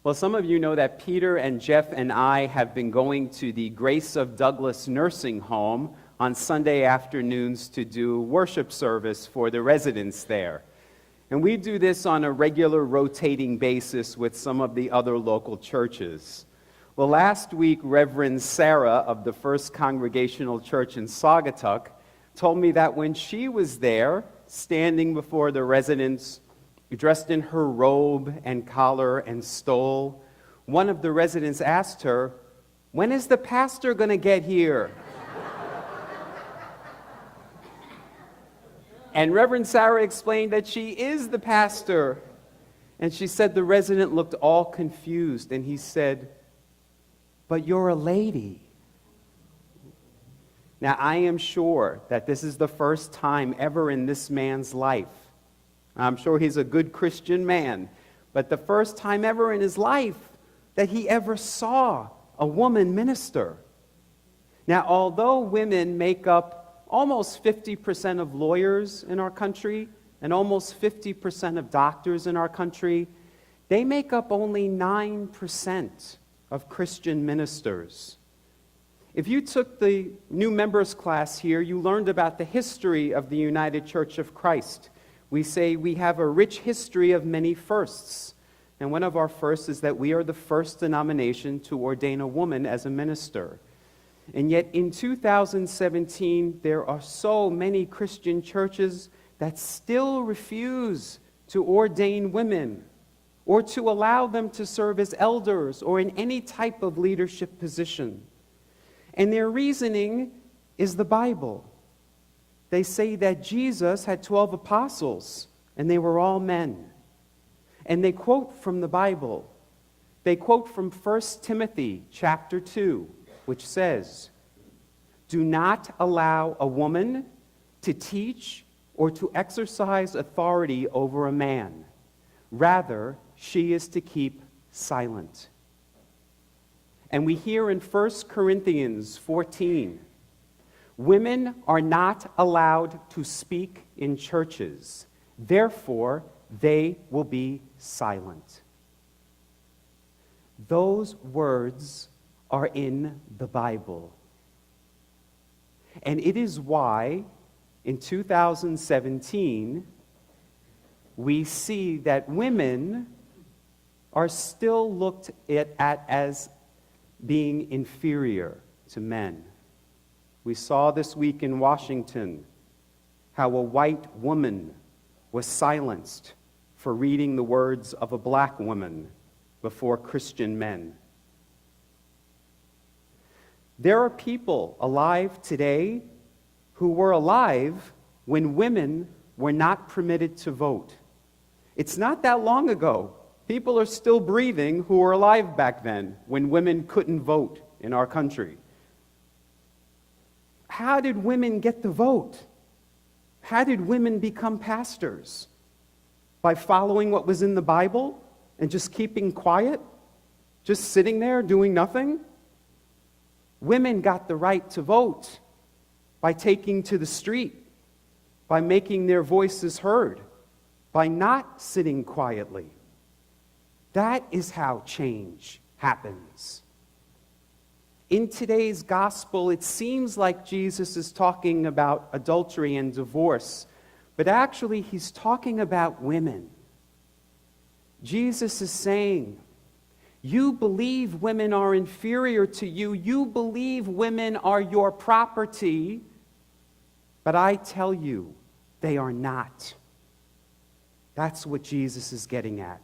Well, some of you know that Peter and Jeff and I have been going to the Grace of Douglas Nursing Home on Sunday afternoons to do worship service for the residents there. And we do this on a regular rotating basis with some of the other local churches. Well, last week, Reverend Sarah of the First Congregational Church in Saugatuck told me that when she was there, standing before the residents, dressed in her robe and collar and stole, one of the residents asked her, "When is the pastor going to get here?" And Reverend Sarah explained that she is the pastor. And she said the resident looked all confused, and he said, "But you're a lady." Now, I am sure that this is the first time ever in this man's life. I'm sure he's a good Christian man, but the first time ever in his life that he ever saw a woman minister. Now, although women make up almost 50% of lawyers in our country and almost 50% of doctors in our country, they make up only 9% of Christian ministers. If you took the new members class here, you learned about the history of the United Church of Christ. We say we have a rich history of many firsts. And one of our firsts is that we are the first denomination to ordain a woman as a minister. And yet in 2017, there are so many Christian churches that still refuse to ordain women or to allow them to serve as elders or in any type of leadership position. And their reasoning is the Bible. They say that Jesus had 12 apostles, and they were all men. And they quote from the Bible. They quote from 1 Timothy chapter 2, which says, "Do not allow a woman to teach or to exercise authority over a man. Rather, she is to keep silent." And we hear in 1 Corinthians 14, "Women are not allowed to speak in churches. Therefore, they will be silent." Those words are in the Bible. And it is why, in 2017, we see that women are still looked at as being inferior to men. We saw this week in Washington how a white woman was silenced for reading the words of a black woman before Christian men. There are people alive today who were alive when women were not permitted to vote. It's not that long ago. People are still breathing who were alive back then when women couldn't vote in our country. How did women get the vote? How did women become pastors? By following what was in the Bible and just keeping quiet? Just sitting there doing nothing? Women got the right to vote by taking to the street, by making their voices heard, by not sitting quietly. That is how change happens. In today's gospel, it seems like Jesus is talking about adultery and divorce, but actually he's talking about women. Jesus is saying, you believe women are inferior to you. You believe women are your property, but I tell you, they are not. That's what Jesus is getting at.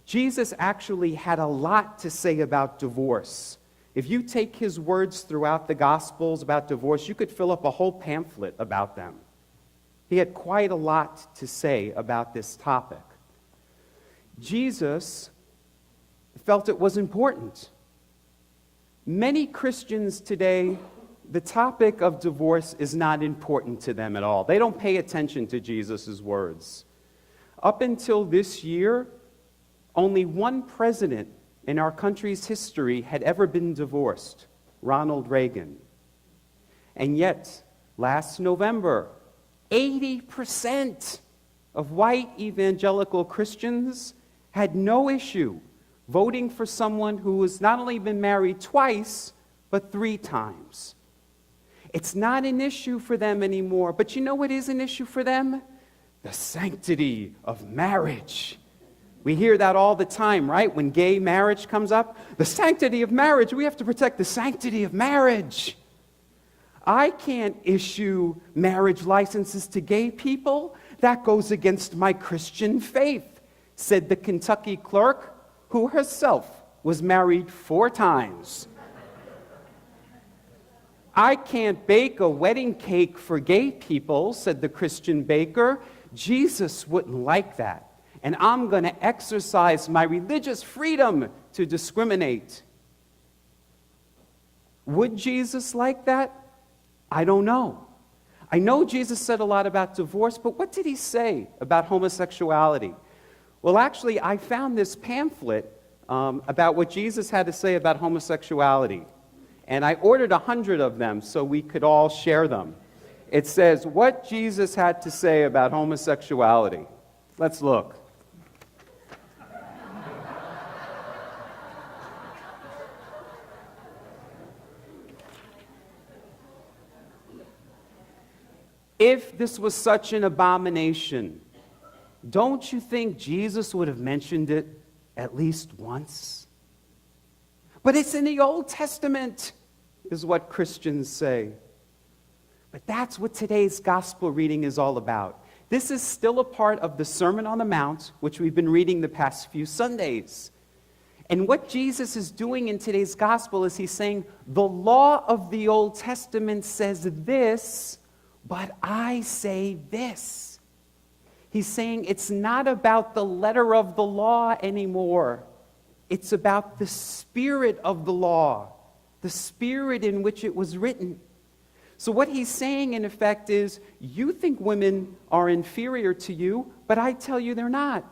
Jesus actually had a lot to say about divorce. If you take his words throughout the Gospels about divorce, you could fill up a whole pamphlet about them. He had quite a lot to say about this topic. Jesus felt it was important. Many Christians today, the topic of divorce is not important to them at all. They don't pay attention to Jesus' words. Up until this year, only one president in our country's history had ever been divorced, Ronald Reagan. And yet, last November, 80% of white evangelical Christians had no issue voting for someone who has not only been married twice, but 3 times. It's not an issue for them anymore. But you know what is an issue for them? The sanctity of marriage. We hear that all the time, right? When gay marriage comes up, the sanctity of marriage. We have to protect the sanctity of marriage. I can't issue marriage licenses to gay people. That goes against my Christian faith, said the Kentucky clerk, who herself was married 4 times. I can't bake a wedding cake for gay people, said the Christian baker. Jesus wouldn't like that. And I'm going to exercise my religious freedom to discriminate. Would Jesus like that? I don't know. I know Jesus said a lot about divorce, but what did he say about homosexuality? Well, actually, I found this pamphlet about what Jesus had to say about homosexuality. And I ordered 100 of them so we could all share them. It says, what Jesus had to say about homosexuality. Let's look. If this was such an abomination, don't you think Jesus would have mentioned it at least once? But it's in the Old Testament, is what Christians say. But that's what today's gospel reading is all about. This is still a part of the Sermon on the Mount, which we've been reading the past few Sundays. And what Jesus is doing in today's gospel is he's saying, the law of the Old Testament says this, but I say this. He's saying it's not about the letter of the law anymore. It's about the spirit of the law, the spirit in which it was written. So what he's saying, in effect, is you think women are inferior to you, but I tell you they're not.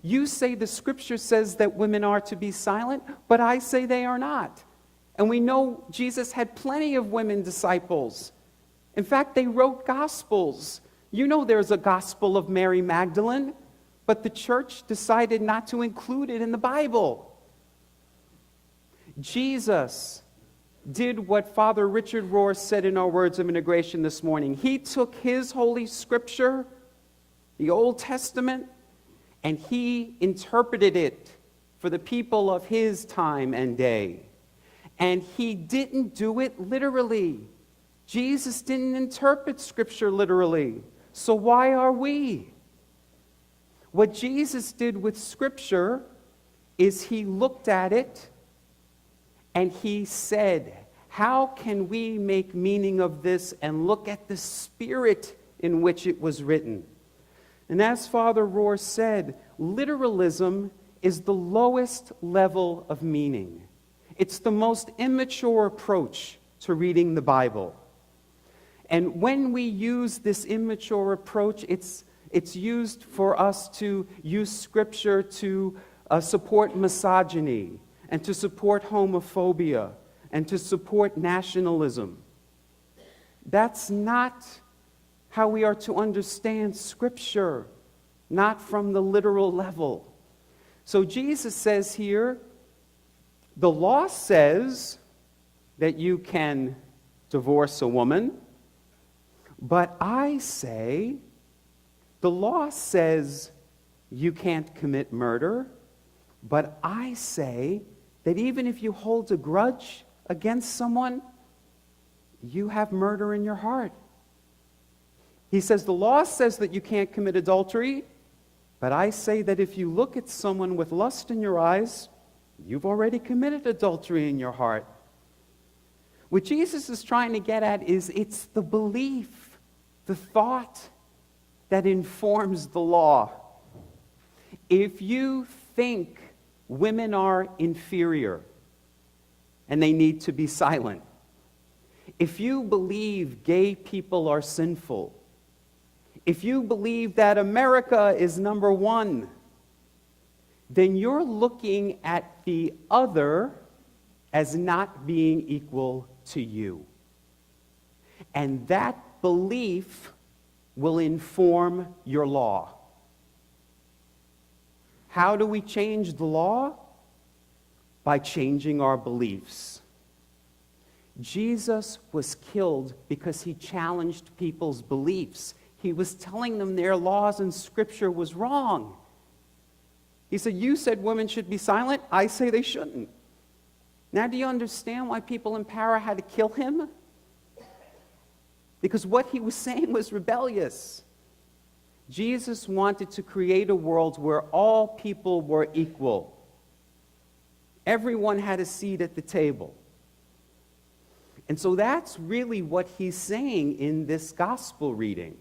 You say the scripture says that women are to be silent, but I say they are not. And we know Jesus had plenty of women disciples. In fact, they wrote gospels. You know there's a gospel of Mary Magdalene, but the church decided not to include it in the Bible. Jesus did what Father Richard Rohr said in our words of integration this morning. He took his holy scripture, the Old Testament, and he interpreted it for the people of his time and day. And he didn't do it literally. Jesus didn't interpret Scripture literally. So why are we? What Jesus did with Scripture is he looked at it and he said, how can we make meaning of this and look at the spirit in which it was written? And as Father Rohr said, literalism is the lowest level of meaning. It's the most immature approach to reading the Bible. And when we use this immature approach, it's used for us to use Scripture to support misogyny and to support homophobia and to support nationalism. That's not how we are to understand Scripture, not from the literal level. So Jesus says here, the law says that you can divorce a woman, but I say, the law says you can't commit murder, but I say that even if you hold a grudge against someone, you have murder in your heart. He says the law says that you can't commit adultery, but I say that if you look at someone with lust in your eyes, you've already committed adultery in your heart. What Jesus is trying to get at is it's the belief, the thought that informs the law. If you think women are inferior and they need to be silent, if you believe gay people are sinful, if you believe that America is number one, then you're looking at the other as not being equal to you. And that belief will inform your law. How do we change the law? by changing our beliefs. Jesus was killed because he challenged people's beliefs. He was telling them their laws and scripture was wrong. He said, you said women should be silent. I say they shouldn't. Now do you understand why people in power had to kill him? Because what he was saying was rebellious. Jesus wanted to create a world where all people were equal. Everyone had a seat at the table. And so that's really what he's saying in this gospel reading,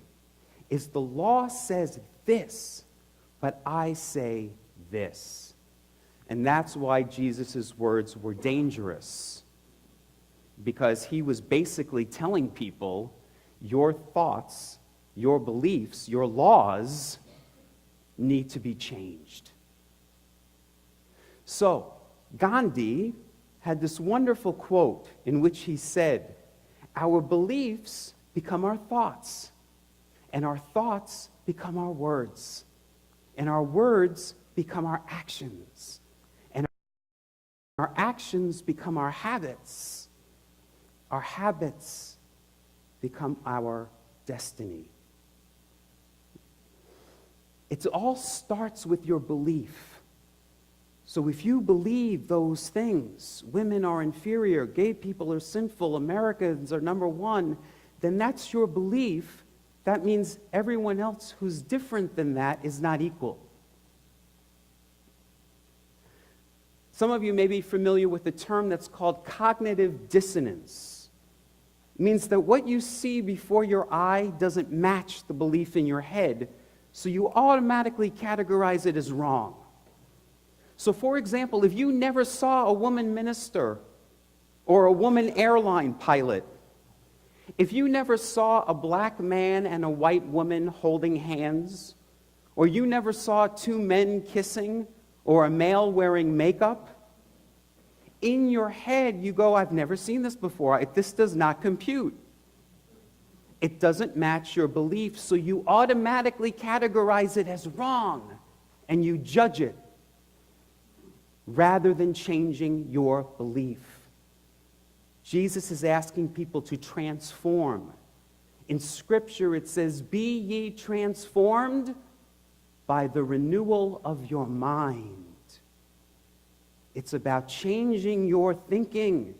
is the law says this, but I say this. And that's why Jesus' words were dangerous, because he was basically telling people, your thoughts, your beliefs, your laws need to be changed. So, Gandhi had this wonderful quote in which he said, our beliefs become our thoughts, and our thoughts become our words, and our words become our actions, and our actions become our habits become our destiny. It all starts with your belief. So if you believe those things, women are inferior, gay people are sinful, Americans are number one, then that's your belief. That means everyone else who's different than that is not equal. Some of you may be familiar with the term that's called cognitive dissonance. It means that what you see before your eye doesn't match the belief in your head, so you automatically categorize it as wrong. So, for example, if you never saw a woman minister or a woman airline pilot, if you never saw a black man and a white woman holding hands, or you never saw two men kissing or a male wearing makeup, in your head you go, I've never seen this before. This does not compute. It doesn't match your belief, so you automatically categorize it as wrong and you judge it, rather than changing your belief. Jesus is asking people to transform. In Scripture it says, be ye transformed by the renewal of your mind. It's about changing your thinking.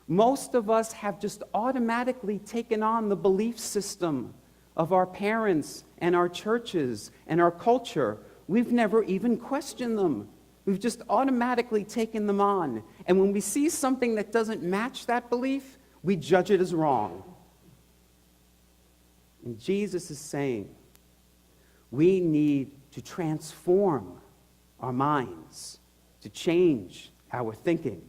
Most of us have just automatically taken on the belief system of our parents and our churches and our culture. We've never even questioned them. We've just automatically taken them on. And when we see something that doesn't match that belief, we judge it as wrong. And Jesus is saying, we need to transform our minds, to change our thinking.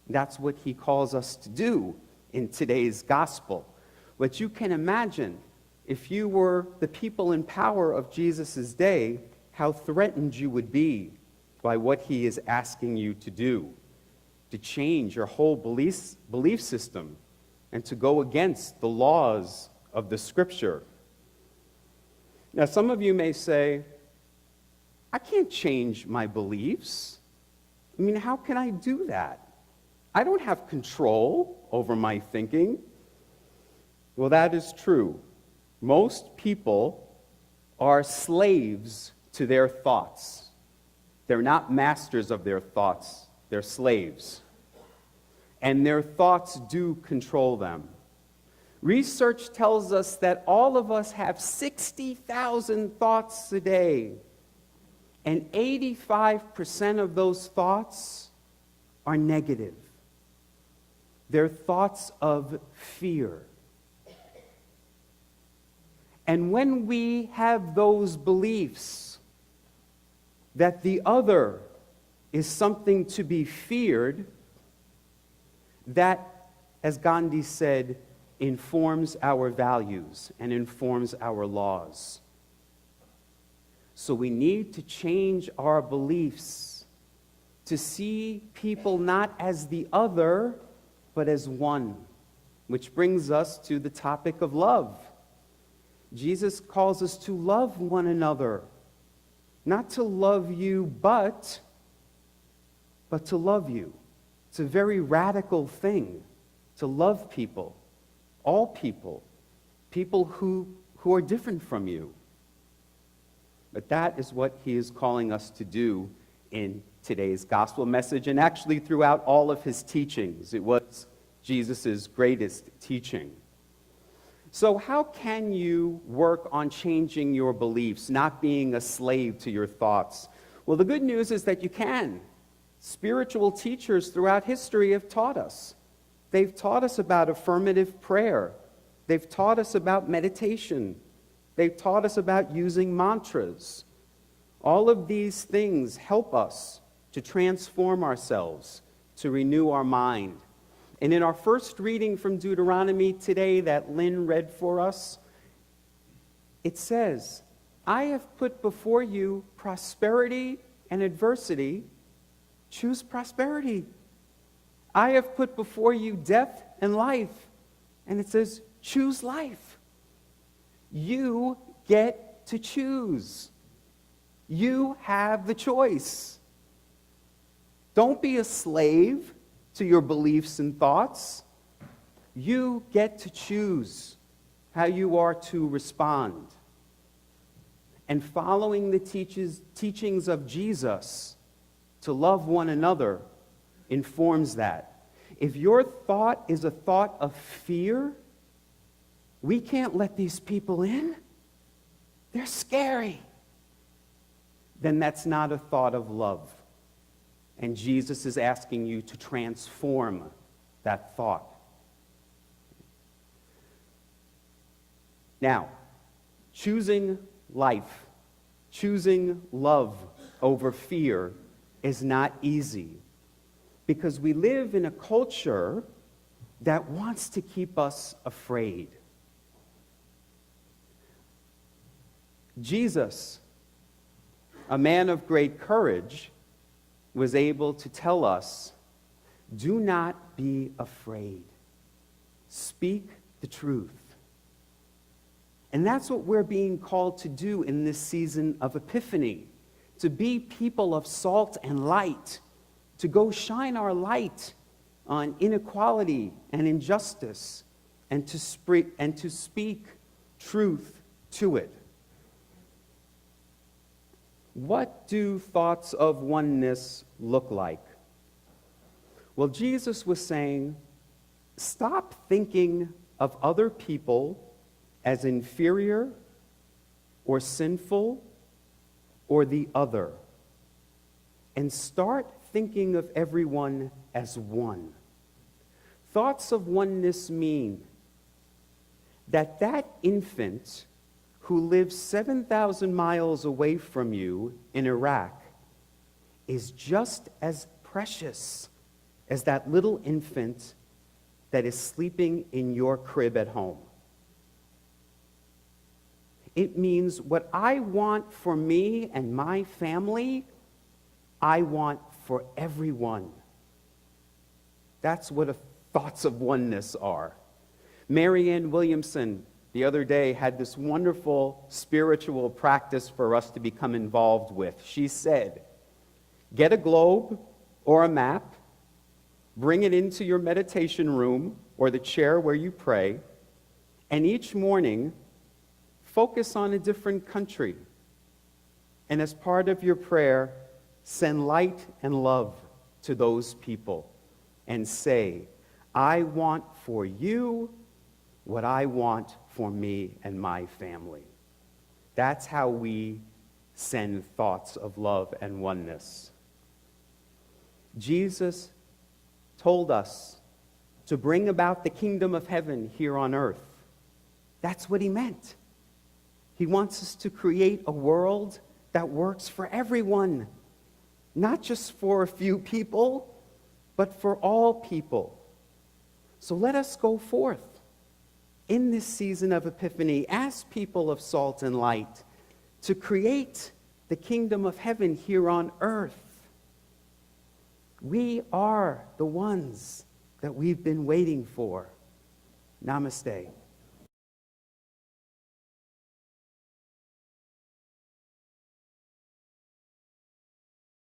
That's what he calls us to do in today's gospel. But you can imagine, if you were the people in power of Jesus' day, how threatened you would be by what he is asking you to do, to change your whole belief system and to go against the laws of the Scripture. Now, some of you may say, I can't change my beliefs. I mean, how can I do that? I don't have control over my thinking. Well, that is true. Most people are slaves to their thoughts. They're not masters of their thoughts. They're slaves. And their thoughts do control them. Research tells us that all of us have 60,000 thoughts a day. And 85% of those thoughts are negative. They're thoughts of fear. And when we have those beliefs that the other is something to be feared, that, as Gandhi said, informs our values and informs our laws. So we need to change our beliefs to see people not as the other, but as one. Which brings us to the topic of love. Jesus calls us to love one another. Not to love you, but but to love you. It's a very radical thing to love people, all people, people who are different from you. But that is what he is calling us to do in today's gospel message, and actually throughout all of his teachings. It was Jesus' greatest teaching. So how can you work on changing your beliefs, not being a slave to your thoughts? Well, the good news is that you can. Spiritual teachers throughout history have taught us. They've taught us about affirmative prayer. They've taught us about meditation. They've taught us about using mantras. All of these things help us to transform ourselves, to renew our mind. And in our first reading from Deuteronomy today that Lynn read for us, it says, I have put before you prosperity and adversity. Choose prosperity. I have put before you death and life. And it says, choose life. You get to choose. You have the choice. Don't be a slave to your beliefs and thoughts. You get to choose how you are to respond. And following the teachings of Jesus to love one another informs that. If your thought is a thought of fear, we can't let these people in. They're scary. Then that's not a thought of love. And Jesus is asking you to transform that thought. Now, choosing life, choosing love over fear is not easy, because we live in a culture that wants to keep us afraid. Jesus, a man of great courage, was able to tell us, do not be afraid. Speak the truth. And that's what we're being called to do in this season of Epiphany, to be people of salt and light, to go shine our light on inequality and injustice, and to speak truth to it. What do thoughts of oneness look like? Well, Jesus was saying, stop thinking of other people as inferior or sinful or the other, and start thinking of everyone as one. Thoughts of oneness mean that infant who lives 7,000 miles away from you in Iraq is just as precious as that little infant that is sleeping in your crib at home. It means what I want for me and my family, I want for everyone. That's what thoughts of oneness are. Marianne Williamson, the other day, had this wonderful spiritual practice for us to become involved with. She said, get a globe or a map, bring it into your meditation room or the chair where you pray, and each morning, focus on a different country. And as part of your prayer, send light and love to those people and say, I want for you what I want for me and my family. That's how we send thoughts of love and oneness. Jesus told us to bring about the kingdom of heaven here on earth. That's what he meant. He wants us to create a world that works for everyone, not just for a few people, but for all people. So let us go forth in this season of Epiphany as people of salt and light to create the kingdom of heaven here on earth. We are the ones that we've been waiting for. Namaste.